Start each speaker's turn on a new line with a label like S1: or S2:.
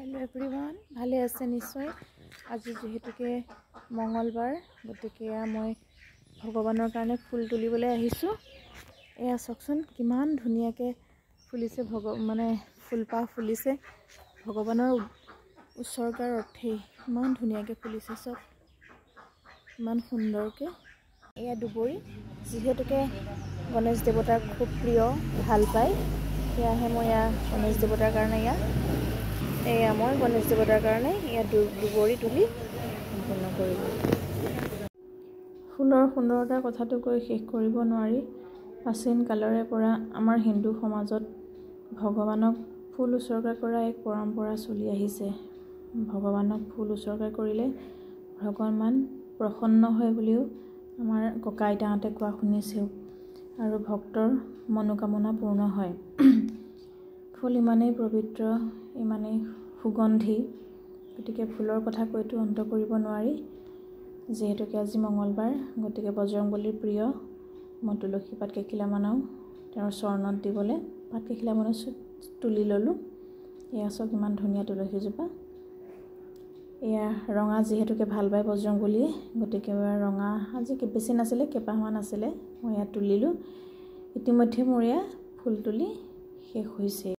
S1: hello everyone ভালে আছে নিশ্চয় আজি যেহেতুকে মঙ্গলবাৰ গতিকে মই ভগৱানৰ কাৰণে ফুল তুলিবলৈ আহিছো এয়া সকচোন কিমান ধুনিয়াকে ফুলিছে মানে ফুলপা ফুলিছে ভগৱানৰ উৎসৰ্গাৰ অৰ্থে ইমান ধুনিয়াকে ফুলিছে সব ইমান সুন্দৰকে এয়া দুবৰি যেহেতুকে গণেশ দেৱতাৰ খুব প্ৰিয় ভাল পায় এয়াহে মই গণেশ দেৱতাৰ কাৰণে এয়া মই গণেশ দেৱতাৰ কাৰণে ইয়া দুবৰি তুলি সম্পূৰ্ণ কৰিব ফুলৰ সুন্দৰতাৰ কথাটো কৈ শেষ কৰিব নোৱাৰি প্ৰাচীন কালৰে পৰা আমাৰ হিন্দু সমাজত ভগৱানক ফুল উৎসৰ্গা কৰা এক পৰম্পৰা চলি আহিছে ভগৱানক ফুল উৎসৰ্গা কৰিলে ভগৱান প্ৰসন্ন হয় বুলিও আমাৰ ককা আইতাহঁতে কোৱা শুনিছো আৰু ভক্তৰ মনোকামনা পূৰ্ণ হয় ফুল ইমানেই পবিত্ৰ ইমানেই সুগন্ধি গতিকে ফুলৰ কথা কৈতো অন্ত কৰিব নোৱাৰি যেহেতুকে আজি মঙ্গলবাৰ গতিকে বজৰংবলীৰ প্ৰিয় মই তুলসী পাত কেখিলামানও তেওঁৰ চৰণত দিবলৈ পাত কেখিলামান তুলি ললো এয়া সব ইমান ধুনীয়া তুলসী জোপা এয়া ৰঙা যেহেতুকে ভাল পায় বজৰংবলীয়ে গতিকে ৰঙা আজি বেছি নাছিলে কেপামান আছিলে মই তুলিলো ইতিমধ্যে মোৰ ফুল তুলি শেষ হৈছে